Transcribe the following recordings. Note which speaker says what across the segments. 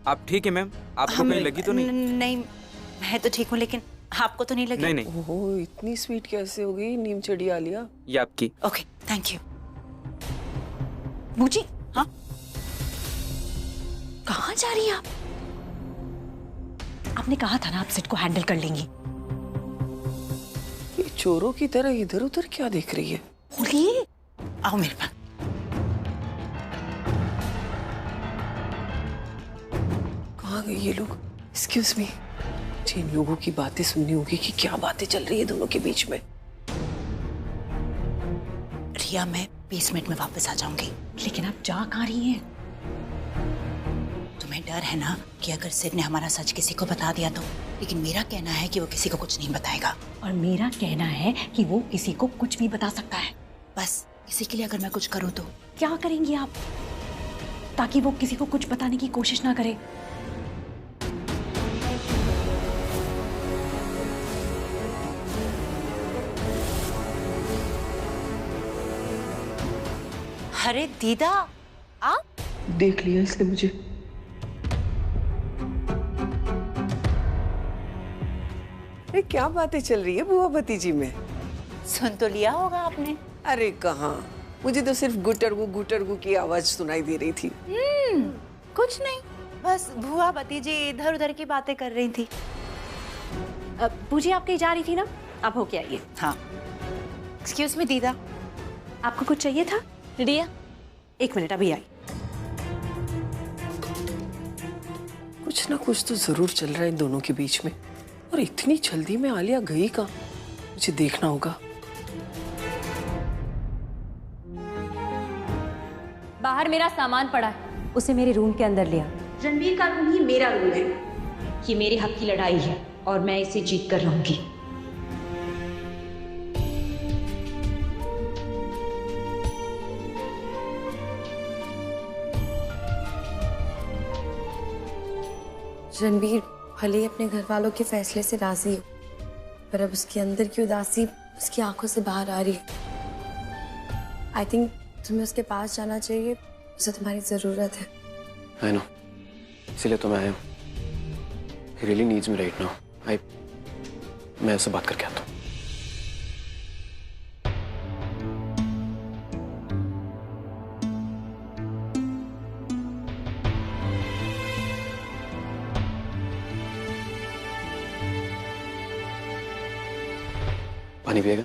Speaker 1: आप ठीक है मैम? आपको कहीं लगी तो नहीं?
Speaker 2: नहीं, मैं तो ठीक हूँ, लेकिन आपको तो नहीं लगी?
Speaker 1: नहीं नहीं।
Speaker 3: ओहो, इतनी स्वीट कैसे हो गई नीम चढ़ी आलिया?
Speaker 1: ये आपकी।
Speaker 2: Okay, thank you. बूजी, हाँ? कहाँ जा रही हैं आप? आपने कहा था ना आप सिट को हैंडल कर लेंगी।
Speaker 3: ये चोरों की तरह इधर उधर क्या देख रही है?
Speaker 2: बोलिए, आओ मेरे पास।
Speaker 3: कहाँ गए ये लोग? एक्सक्यूज मी, इन लोगों की बातें सुननी होगी कि क्या बातें चल रही है दोनों के बीच में।
Speaker 2: रिया, मैं बेसमेंट में वापस आ जाऊंगी। लेकिन आप जा कहाँ रही हैं? तुम्हें डर है ना कि अगर सिड ने हमारा सच किसी को बता दिया तो? लेकिन मेरा कहना है कि वो किसी को कुछ नहीं बताएगा।
Speaker 4: और मेरा कहना है कि वो किसी को कुछ भी बता सकता है।
Speaker 2: बस इसी के लिए अगर मैं कुछ करूँ तो?
Speaker 4: क्या करेंगी आप ताकि वो किसी को कुछ बताने की कोशिश ना करे?
Speaker 2: अरे दीदा, आप?
Speaker 3: देख लिया इसने मुझे। अरे क्या बातें चल रही है बुआ भतीजी में?
Speaker 2: सुन तो लिया होगा आपने।
Speaker 3: अरे कहाँ, मुझे तो सिर्फ गुटरगू की आवाज सुनाई दे रही थी।
Speaker 2: कुछ नहीं, बस बुआ भतीजी इधर उधर की बातें कर रही थी।
Speaker 4: बूजी आप कहीं जा रही थी ना, आप होके आइए।
Speaker 2: हाँ। एक्सक्यूज मी दीदा,
Speaker 4: आपको कुछ चाहिए था?
Speaker 2: रिया,
Speaker 4: 1 मिनट, अभी आई।
Speaker 3: कुछ ना कुछ तो जरूर चल रहा है इन दोनों के बीच में, और इतनी जल्दी में आलिया गई कहाँ? मुझे देखना होगा।
Speaker 4: बाहर मेरा सामान पड़ा है, उसे मेरे रूम के अंदर लिया। रणबीर का रूम ही मेरा रूम है। ये मेरे हक की लड़ाई है और मैं इसे जीत कर रहूंगी।
Speaker 5: रणबीर भले ही अपने घर वालों के फैसले से राजी हो, पर अब उसके अंदर की उदासी उसकी आंखों से बाहर आ रही है। आई थिंक तुम्हें उसके पास जाना चाहिए, उसे तुम्हारी जरूरत है।
Speaker 6: I know, इसीलिए तो मैं आया हूँ। He really needs me right now. मैं उससे बात करके आता हूँ। पानी पिएगा?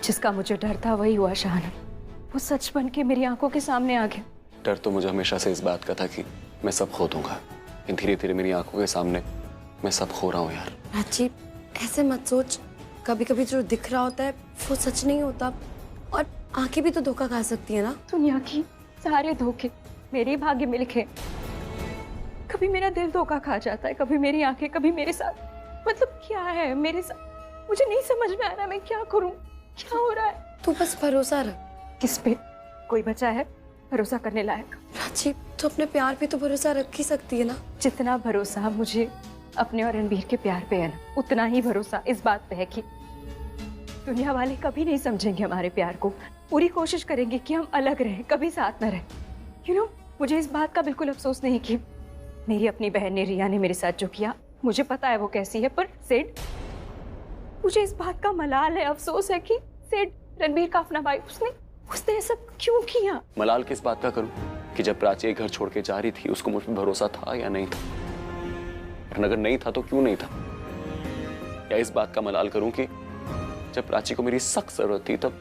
Speaker 4: जिसका मुझे डर था वही हुआ शाहाना। वो सच बन के मेरी आंखों के सामने आ गया।
Speaker 6: डर तो मुझे हमेशा से इस बात का था कि मैं सब खो दूंगा, लेकिन धीरे धीरे मेरी आंखों के सामने मैं सब खो रहा हूँ यार।
Speaker 5: प्राची, ऐसे मत सोच, कभी कभी जो दिख रहा होता है वो सच नहीं होता, और आंखें भी तो धोखा खा सकती है ना।
Speaker 4: दुनिया की सारे धोखे मेरे भाग्य में लिखे। कभी मेरा दिल धोखा खा जाता है, कभी मेरी आंखें, कभी मेरे साथ। मतलब क्या है मेरे साथ, मुझे नहीं समझ में आ रहा मैं क्या करूं, क्या हो रहा है।
Speaker 5: तू बस भरोसा रख।
Speaker 4: किस पे? कोई बचा है भरोसा करने लायक?
Speaker 5: प्राची, तू अपने प्यार पे तो भरोसा रख ही सकती है ना।
Speaker 4: जितना भरोसा मुझे अपने और रणबीर के प्यार पे है ना, उतना ही भरोसा इस बात पे है कि दुनिया वाले कभी नहीं समझेंगे हमारे प्यार को। पूरी कोशिश करेंगे कि हम अलग रहें, कभी साथ न रहें। यू नो, मुझे इस बात का बिल्कुल अफसोस नहीं कि मेरी अपनी बहन ने, रिया ने मेरे साथ जो किया, मुझे पता है वो कैसी है, पर सिड, मुझे इस बात का मलाल है, अफसोस है कि सिड, रणबीर का अपना भाई, उसने सब क्यों किया?
Speaker 6: मलाल किस बात का करूं कि जब प्राची घर छोड़ के जा रही थी उसको मुझ पर भरोसा था या नहीं था, और अगर नहीं था तो क्यों नहीं था? या इस बात का मलाल करूं कि जब प्राची को मेरी सख्त जरूरत थी तब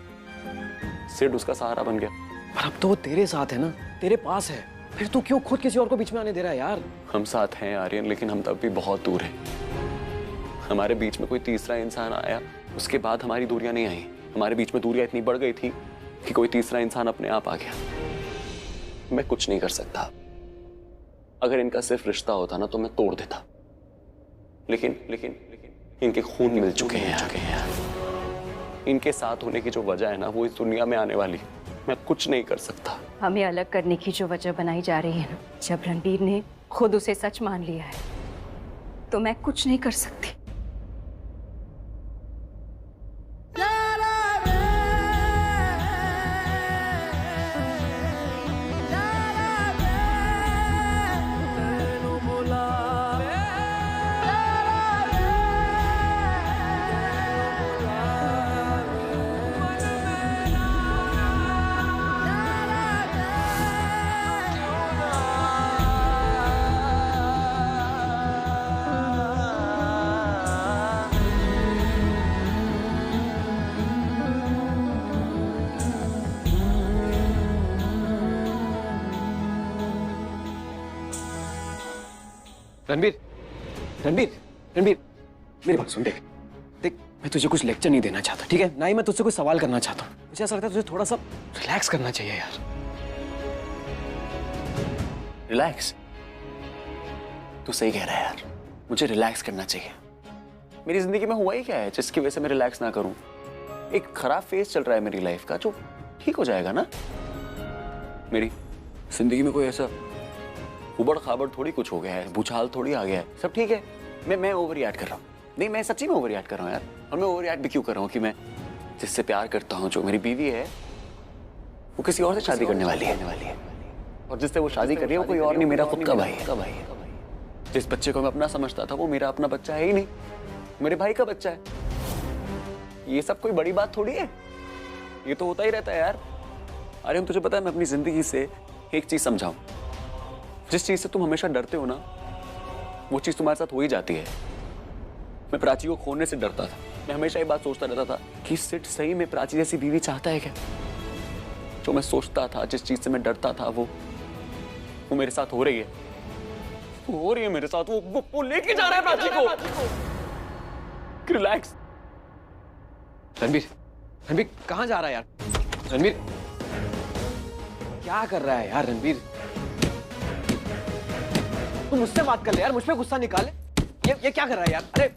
Speaker 6: सिड उसका सहारा बन गया।
Speaker 7: पर अब तो वो तेरे साथ है ना, तेरे पास है, फिर तू क्यों खुद किसी और को बीच में आने दे रहा है यार?
Speaker 6: हम साथ हैं आर्यन, लेकिन हम तब भी बहुत दूर हैं। हमारे बीच में कोई तीसरा इंसान आया, उसके बाद हमारी दूरियां नहीं आई। हमारे बीच में दूरियां इतनी बढ़ गई थी कि कोई तीसरा इंसान अपने आप आ गया। मैं कुछ नहीं कर सकता। अगर इनका सिर्फ रिश्ता होता ना तो मैं तोड़ देता, लेकिन लेकिन इनके खून मिल चुके हैं। इनके साथ होने की जो वजह है ना, वो इस दुनिया में आने वाली, मैं कुछ नहीं कर सकता।
Speaker 4: हमें अलग करने की जो वजह बनाई जा रही है ना, जब रणबीर ने खुद उसे सच मान लिया है तो मैं कुछ नहीं कर सकती।
Speaker 7: रणबीर, रणबीर, रणबीर, मेरी बात सुन। देख देख, मैं तुझे कुछ लेक्चर नहीं देना चाहता, ठीक है? ना ही मैं तुझसे कोई सवाल करना चाहता हूँ। मुझे ऐसा लगता है तुझे थोड़ा सा रिलैक्स करना चाहिए यार।
Speaker 6: रिलैक्स? तू सही कह रहा है यार, मुझे रिलैक्स करना चाहिए। मेरी जिंदगी में हुआ ही क्या है जिसकी वजह से मैं रिलैक्स ना करूं? एक खराब फेज चल रहा है मेरी लाइफ का, जो ठीक हो जाएगा ना। मेरी जिंदगी में कोई ऐसा उबड़ खाबड़ थोड़ी कुछ हो गया है, भूचाल थोड़ी आ गया है, सब ठीक है। मैं ओवर रिएक्ट कर रहा हूँ। नहीं, मैं सच्ची में ओवर रिएक्ट कर रहा हूँ यार। और मैं ओवर रिएक्ट भी क्यों कर रहा हूँ कि मैं जिससे प्यार करता हूँ, जो मेरी बीवी है, वो किसी और से शादी करने वाली है। और जिससे वो शादी कर रही है वो कोई और नहीं, मेरा खुद का भाई है। जिस बच्चे को मैं अपना समझता था वो मेरा अपना बच्चा है ही नहीं, मेरे भाई का बच्चा है। ये सब कोई बड़ी बात थोड़ी है, ये तो होता ही रहता है यार। अरे तुझे पता है, मैं अपनी जिंदगी से एक चीज समझाऊं, जिस चीज से तुम हमेशा डरते हो ना, वो चीज तुम्हारे साथ हो ही जाती है। मैं प्राची को खोने से डरता था। मैं हमेशा ये बात सोचता रहता था कि सिड सही में प्राची जैसी बीवी चाहता है क्या? जो मैं सोचता था, जिस चीज से मैं डरता था, वो मेरे साथ हो रही है। हो रही है मेरे साथ। वो लेके जा रहा है प्राची को। रिलैक्स।
Speaker 7: रणबीर, रणबीर कहाँ जा रहा है यार? रणबीर क्या कर रहा है यार? रणबीर तू मुझसे बात कर ले यार, मुझ पे गुस्सा निकाले। ये क्या कर रहा है यार? अरे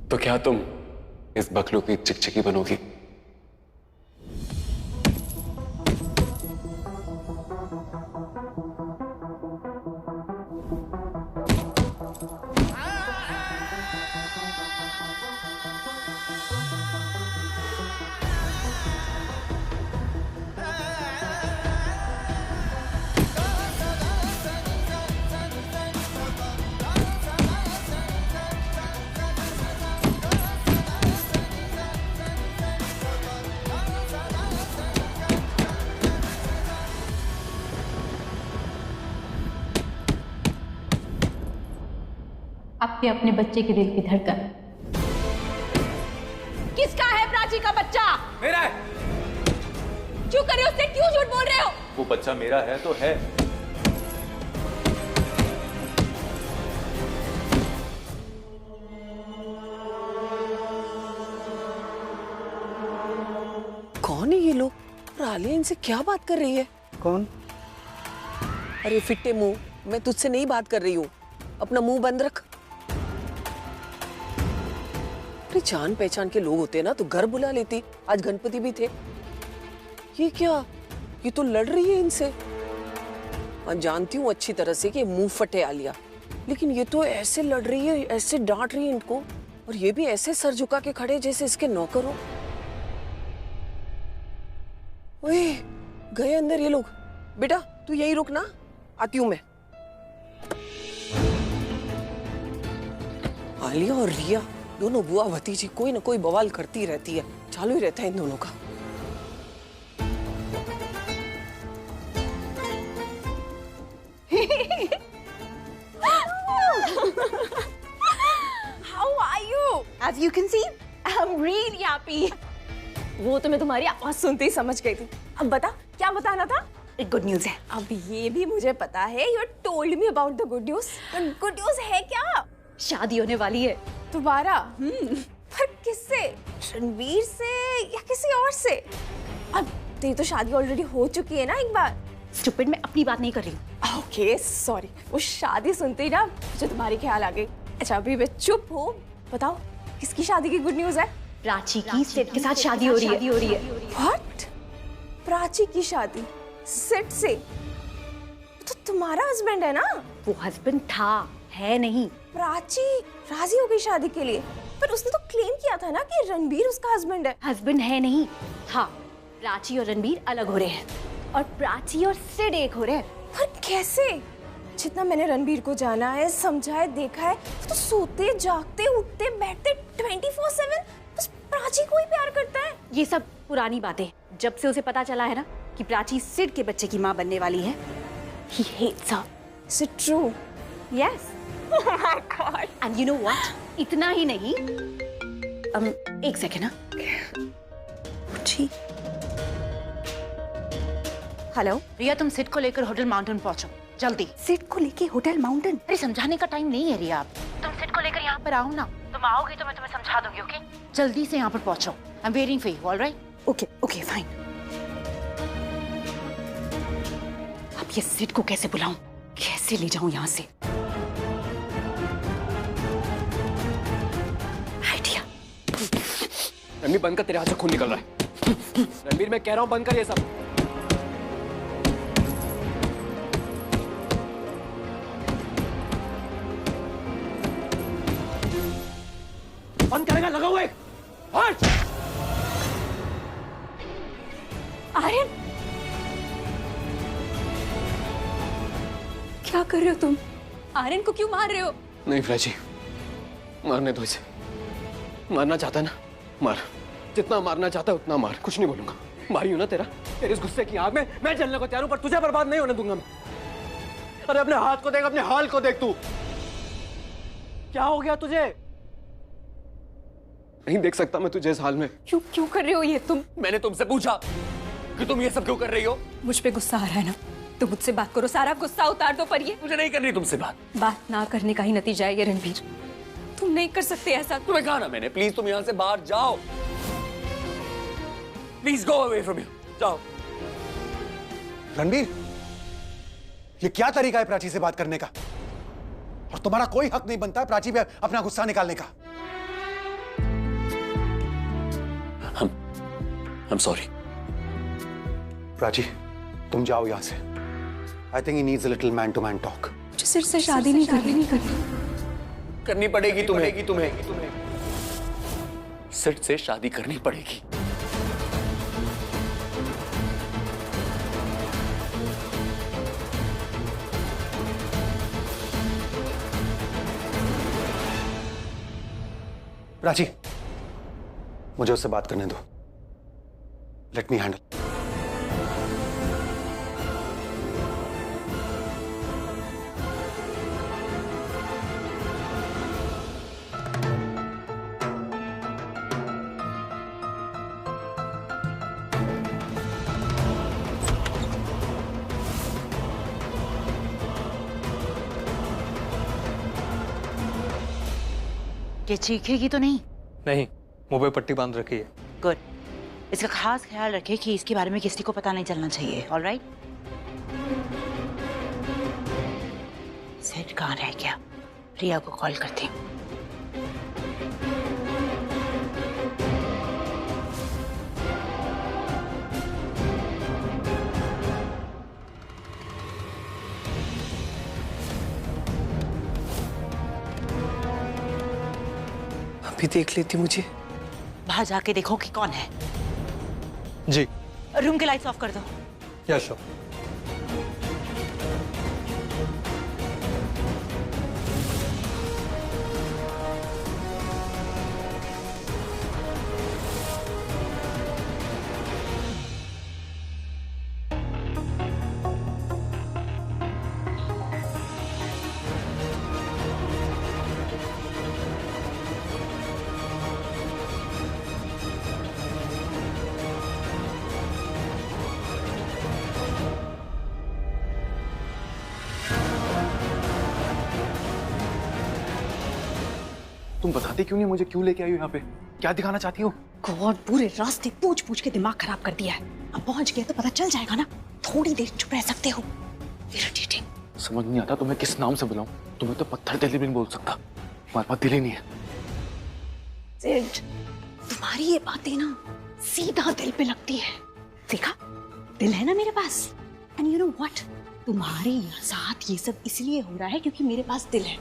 Speaker 6: तो क्या तुम इस बकलू की चिकचिकी बनोगी?
Speaker 8: आपके अपने बच्चे के दिल की धड़कन। किसका है प्राची का बच्चा?
Speaker 1: मेरा है।
Speaker 8: क्यों कर रहे हो उससे? क्यों झूठ बोल रहे हो?
Speaker 1: वो बच्चा मेरा है तो है।
Speaker 3: कौन है ये लोग? और आलिया इनसे क्या बात कर रही है?
Speaker 9: कौन?
Speaker 3: अरे फिट्टे मुंह, मैं तुझसे नहीं बात कर रही हूँ, अपना मुंह बंद रख। अरे जान पहचान के लोग होते ना तो घर बुला लेती, आज गणपति भी थे। ये क्या? ये तो लड़ रही है इनसे। मैं जानती हूँ अच्छी तरह से कि मुंह फटे आलिया, लेकिन ये तो ऐसे लड़ रही है, ऐसे डांट रही है इनको, और ये भी ऐसे सर झुका के खड़े जैसे इसके नौकर हो। ओए, गए अंदर ये लोग। बेटा तू यही रुक ना, आती हूं मैं। आलिया और रिया दोनों बुआ भतीजी कोई ना कोई बवाल करती रहती है, चालू ही रहता है इन दोनों का।
Speaker 5: How are you? As you can see, I'm really happy. वो तो मैं तुम्हारी आवाज सुनते ही समझ गई थी। अब बता, क्या बताना था?
Speaker 2: एक गुड न्यूज है।
Speaker 5: अब ये भी मुझे पता है। You told me about the good news. The good news है क्या?
Speaker 2: शादी होने वाली है
Speaker 5: दोबारा? पर किससे? रणवीर से या किसी और से? अब तेरी तो शादी ऑलरेडी हो चुकी है ना एक बार।
Speaker 2: स्टूपिड, मैं अपनी बात नहीं कर रही हूँ।
Speaker 5: ओके सॉरी, वो शादी सुनते ही ना मुझे तुम्हारी ख्याल आ गई। अच्छा अभी मैं चुप हूँ, बताओ किसकी शादी की गुड न्यूज है?
Speaker 2: प्राची की सिड के साथ शादी हो रही है।
Speaker 5: व्हाट? प्राची की शादी सिड से? तो तुम्हारा हस्बैंड है ना?
Speaker 2: वो हस्बैंड था, है नहीं।
Speaker 5: प्राची राजी हो गई शादी के लिए, पर उसने तो क्लेम किया था ना कि रणबीर उसका हस्बैंड है।
Speaker 2: हस्बैंड है नहीं था। प्राची और रणबीर अलग हो रहे हैं और प्राची और सिड एक हो रहे हैं।
Speaker 5: पर कैसे? जितना मैंने रणबीर को जाना है, समझा है, देखा है, वो तो सोते जागते उठते बैठते 24/7 बस प्राची को ही प्यार करता है।
Speaker 2: ये सब पुरानी बातें। जब से उसे पता चला है ना कि प्राची सिड के बच्चे की माँ बनने वाली है, he hates her.
Speaker 5: Is it true?
Speaker 2: Yes.
Speaker 5: Oh my God.
Speaker 2: And you know what? इतना ही नहीं, एक सेकेंड ना। हेलो
Speaker 9: रिया, तुम सिड को लेकर होटल माउंटेन पहुंचो जल्दी।
Speaker 2: सिड को लेके होटल माउंटेन?
Speaker 9: अरे समझाने का टाइम नहीं है रिया, तुम सिड को लेकर यहाँ पर आओ ना। तुम आओगी तो मैं तुम्हें समझा दूंगी, ओके? जल्दी से यहाँ पर पहुंचो। I am waiting for you, alright?
Speaker 2: Okay okay fine. अब ये सिड को कैसे बुलाऊं, कैसे ले जाऊं यहाँ से? आइडिया।
Speaker 7: रणबीर बंद कर, तेरे हाथ से खून निकल रहा है। रणबीर मैं कह रहा हूँ बंद कर ये सब। बंद करेगा, लगा हुआ है।
Speaker 2: आर्यन, क्या कर रहे हो तुम? आर्यन को क्यों मार रहे हो?
Speaker 7: नहीं प्राची, मारने दो इसे। मारना चाहता है ना, मार। जितना मारना चाहता है उतना मार, कुछ नहीं बोलूंगा। भाई हूं ना तेरा, तेरे इस गुस्से की आग में मैं जलने को तैयार हूं, पर तुझे बर्बाद नहीं होने दूंगा मैं। अरे अपने हाथ को देख, अपने हाल को देख। तू क्या हो गया तुझे? नहीं देख सकता मैं तुझे इस हाल में।
Speaker 2: क्यों क्यों कर रहे हो ये तुम?
Speaker 7: मैंने तुमसे पूछा कि तुम ये सब क्यों कर रही हो?
Speaker 2: मुझ पे गुस्सा आ रहा है ना, तो मुझसे बात करो, सारा गुस्सा उतार दो। पर ये
Speaker 7: मुझे नहीं करनी तुमसे
Speaker 2: बात ना करने का ही नतीजा है ये रणबीर। तुम नहीं कर सकते ऐसा।
Speaker 7: तुम्हें कहा ना मैंने, प्लीज तुम यहाँ से बाहर जाओ। Please go away from here, जाओ।
Speaker 10: रणबीर, ये क्या तरीका है प्राची से बात करने का? और तुम्हारा कोई हक नहीं बनता प्राची पे अपना गुस्सा निकालने का।
Speaker 6: I'm sorry.
Speaker 10: प्राची, तुम जाओ यहां से। I think he needs a little man-to-man talk.
Speaker 2: मुझे सिर्फ से शादी नहीं करनी।
Speaker 6: करनी पड़ेगी तुम्हें। सिर्फ से शादी करनी पड़ेगी।
Speaker 10: प्राची, मुझे उससे बात करने दो। Let me handle.
Speaker 9: ये चीखेगी तो नहीं?
Speaker 1: नहीं, मुंह पे पट्टी बांध रखी है।
Speaker 9: गुड। इसका खास ख्याल रखें कि इसके बारे में किसी को पता नहीं चलना चाहिए, ऑलराइट? सेट कहाँ रह गया? रिया को कॉल करती हूँ।
Speaker 7: अभी देख लेती मुझे।
Speaker 9: बाहर जाके देखो कि कौन है।
Speaker 1: जी।
Speaker 9: रूम के लाइट्स ऑफ कर दो।
Speaker 1: Yes sir.
Speaker 6: तुम बताते क्यों नहीं मुझे, क्यों लेके आई हो यहाँ पे? क्या दिखाना चाहती हो?
Speaker 2: गॉड, पूरे रास्ते पूछ पूछ के दिमाग खराब कर दिया है। अब पहुंच गए तो पता चल जाएगा ना। थोड़ी देर चुप रह सकते हो। इरिटेटिंग।
Speaker 6: समझ नहीं आता तुम्हें किस नाम से बुलाऊं। तुम्हें तो पत्थर दिल भी नहीं बोल सकता, तुम्हारे पास दिल ही नहीं है।
Speaker 2: सिड, तुम्हारी ये बातें ना सीधा दिल पे लगती है। देखा, दिल है ना मेरे पास। एंड यू नो व्हाट, तुम्हारे साथ ये सब इसलिए हो रहा है क्योंकि मेरे पास दिल है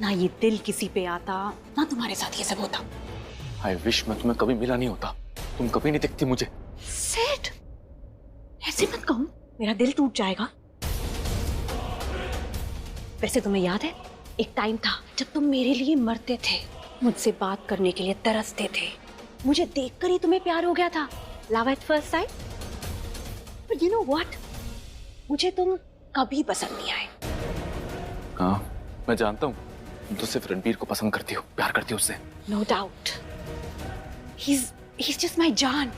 Speaker 2: ना। ये दिल किसी पे आता ना तुम्हारे साथ ये सब होता।
Speaker 6: आई विश मैं तुम्हें कभी मिला नहीं होता, तुम कभी नहीं दिखती मुझे।
Speaker 2: सिड, ऐसे मत कहो, मेरा दिल टूट जाएगा। वैसे तुम्हें याद है, एक टाइम था जब तुम मेरे लिए मरते थे, मुझसे बात करने के लिए तरसते थे। मुझे देखकर ही तुम्हें प्यार हो गया था, love at first sight. But you know what, मुझे तुम कभी पसंद नहीं आए।
Speaker 6: हाँ, मैं जानता हूँ, तुम तो सिर्फ रणबीर को पसंद करती हो, प्यार करती हो उससे।
Speaker 2: No doubt, he's just my जान।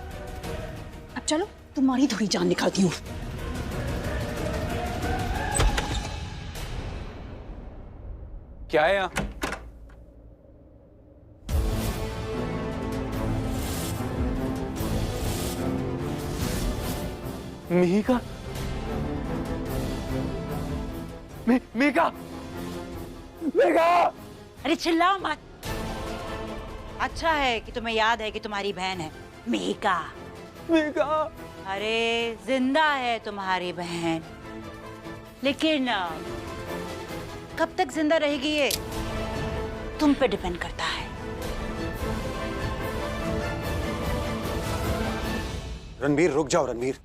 Speaker 2: अब चलो तुम्हारी थोड़ी जान निकालती हूँ।
Speaker 6: क्या है यहाँ? मीका, मीका, मीका!
Speaker 9: अरे चिल्लाओ मत। अच्छा है कि तुम्हें याद है कि तुम्हारी बहन है मीका।
Speaker 6: मीका!
Speaker 9: अरे जिंदा है तुम्हारी बहन, लेकिन कब तक जिंदा रहेगी ये तुम पे डिपेंड करता है।
Speaker 10: रणबीर रुक जाओ रणबीर,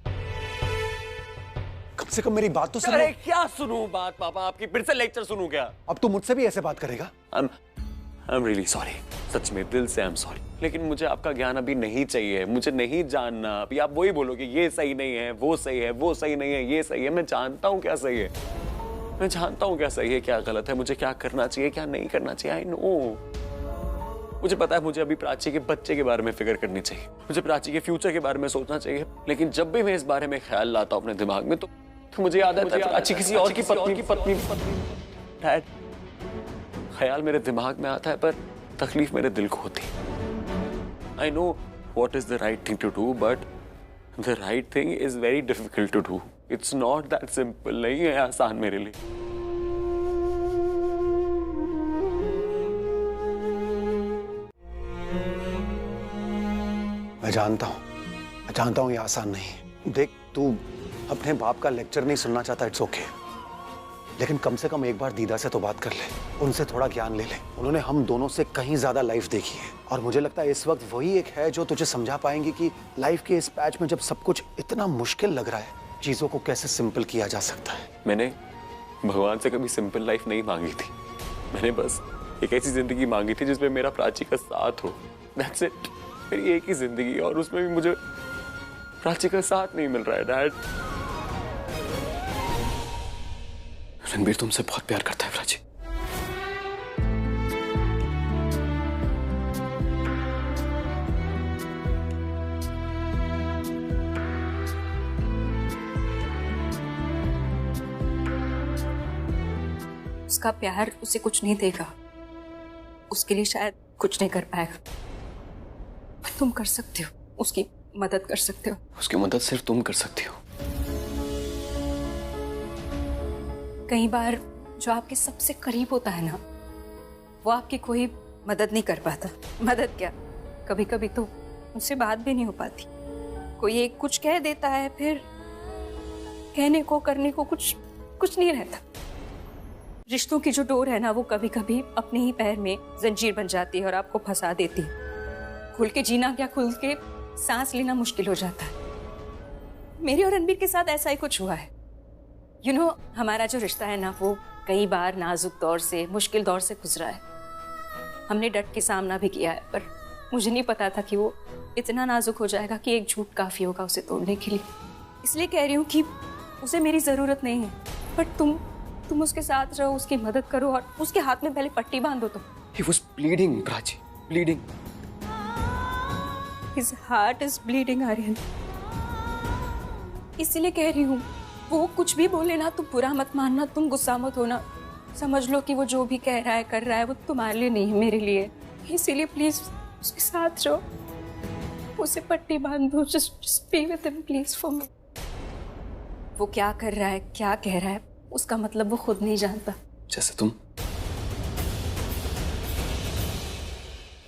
Speaker 10: कम से कम मेरी बात तो सुनो।
Speaker 6: अरे क्या सुनूं बात पापा आपकी, फिर से लेक्चर सुनूं क्या?
Speaker 10: अब तू मुझसे भी ऐसे बात करेगा?
Speaker 6: I'm really sorry, सच में दिल से I'm sorry, लेकिन मुझे आपका ज्ञान अभी नहीं चाहिए, मुझे नहीं जानना। अभी आप वही बोलोगे ये सही नहीं है, वो सही है, वो सही नहीं है, ये सही है। मैं जानता हूँ क्या सही है, मैं जानता हूँ क्या सही है, क्या गलत है, मुझे क्या करना चाहिए, क्या नहीं करना चाहिए। आई नो, मुझे पता है मुझे अभी प्राची के बच्चे के बारे में फिक्र करनी चाहिए, मुझे प्राची के फ्यूचर के बारे में सोचना चाहिए। लेकिन जब भी मैं इस बारे में ख्याल लाता हूँ अपने दिमाग में तो मुझे याद आता है प्राची किसी और की पत्नी। डैड, ख्याल मेरे दिमाग में आता है पर तकलीफ मेरे दिल को होती। I know what is the right thing to do, but the right thing is very difficult to do. It's not that simple, नहीं है आसान मेरे लिए।
Speaker 10: मैं जानता हूं ये आसान नहीं। देख, तू अपने बाप का लेक्चर नहीं सुनना चाहता, इट्स ओके, लेकिन कम से कम एक बार दीदा से तो बात कर ले, उनसे थोड़ा ज्ञान ले ले। उन्होंने हम दोनों से कहीं ज्यादा लाइफ देखी है और मुझे लगता है इस वक्त वही एक है जो तुझे समझा पाएंगी कि लाइफ के इस पैच में जब सब कुछ इतना मुश्किल लग रहा है, चीजों को कैसे सिंपल किया जा सकता है।
Speaker 6: मैंने भगवान से कभी सिंपल लाइफ नहीं मांगी थी, मैंने बस एक ऐसी जिंदगी मांगी थी जिसमें मेरा प्राची का साथ हो। दैट्स इट, मेरी एक ही जिंदगी और उसमें भी मुझे प्राची का साथ नहीं मिल रहा है। डैड,
Speaker 7: रणबीर तुमसे बहुत प्यार करता है प्राची।
Speaker 4: उसका प्यार उसे कुछ नहीं देगा, उसके लिए शायद कुछ नहीं कर पाएगा, पर तुम कर सकते हो, उसकी मदद कर सकते हो।
Speaker 7: उसकी मदद सिर्फ तुम कर सकती हो।
Speaker 4: कई बार जो आपके सबसे करीब होता है ना, वो आपकी कोई मदद नहीं कर पाता। मदद क्या, कभी कभी तो उनसे बात भी नहीं हो पाती। कोई एक कुछ कह देता है, फिर कहने को करने को कुछ नहीं रहता। रिश्तों की जो डोर है ना, वो कभी कभी अपने ही पैर में जंजीर बन जाती है और आपको फंसा देती है। खुल के जीना क्या, खुल के सांस लेना मुश्किल हो जाता है। मेरे और रणबीर के साथ ऐसा ही कुछ हुआ है। You know, हमारा जो रिश्ता है ना, वो कई बार नाजुक दौर से, मुश्किल दौर से गुजरा है। हमने डट के सामना भी किया है, पर मुझे नहीं पता था कि वो इतना नाजुक हो जाएगा कि एक झूठ काफी होगा उसे तोड़ने के लिए। इसलिए कह रही हूँ कि उसे मेरी जरूरत नहीं है, बट तुम उसके साथ रहो, उसकी मदद करो और उसके हाथ में पहले पट्टी बांधो। तो
Speaker 7: He was bleeding, Prachi, bleeding.
Speaker 4: His heart is bleeding, Aryan. इसीलिए कह रही हूँ, वो कुछ भी बोले ना, तुम बुरा मत मानना, तुम गुस्सा मत होना। समझ लो कि वो जो भी कह रहा है, कर रहा है, वो तुम्हारे लिए नहीं है, मेरे लिए। इसीलिए प्लीज उसके साथ रहो, उसे पट्टी बांध दो। just be with him please for me। वो क्या कर रहा है, क्या कह रहा है, उसका मतलब वो खुद नहीं जानता।
Speaker 7: जैसे तुम।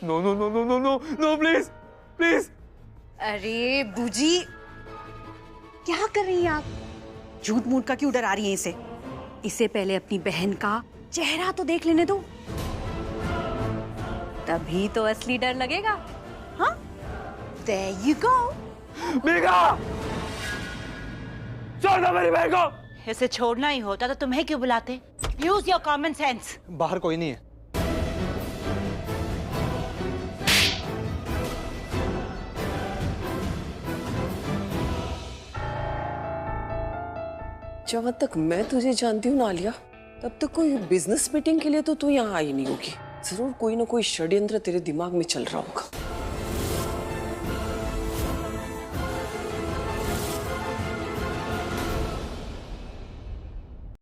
Speaker 6: No no no no no no no, please please.
Speaker 2: अरे बूजी, क्या कर रही हैं आप? झूठ मूठ का क्यों डरा रही हैं इसे? इसे पहले अपनी बहन का चेहरा तो देख लेने दो, तभी तो असली डर लगेगा। हाँ, there you go।
Speaker 6: मीका, छोड़ दो मेरी बहन को।
Speaker 9: इसे छोड़ना ही होता तो तुम्हें क्यों बुलाते? Use your common sense.
Speaker 1: बाहर कोई नहीं है।
Speaker 3: जब तक मैं तुझे जानती हूँ नालिया, तब तक कोई बिजनेस मीटिंग के लिए तो तू यहाँ आई नहीं होगी। जरूर कोई ना कोई षड्यंत्र तेरे दिमाग में चल रहा होगा।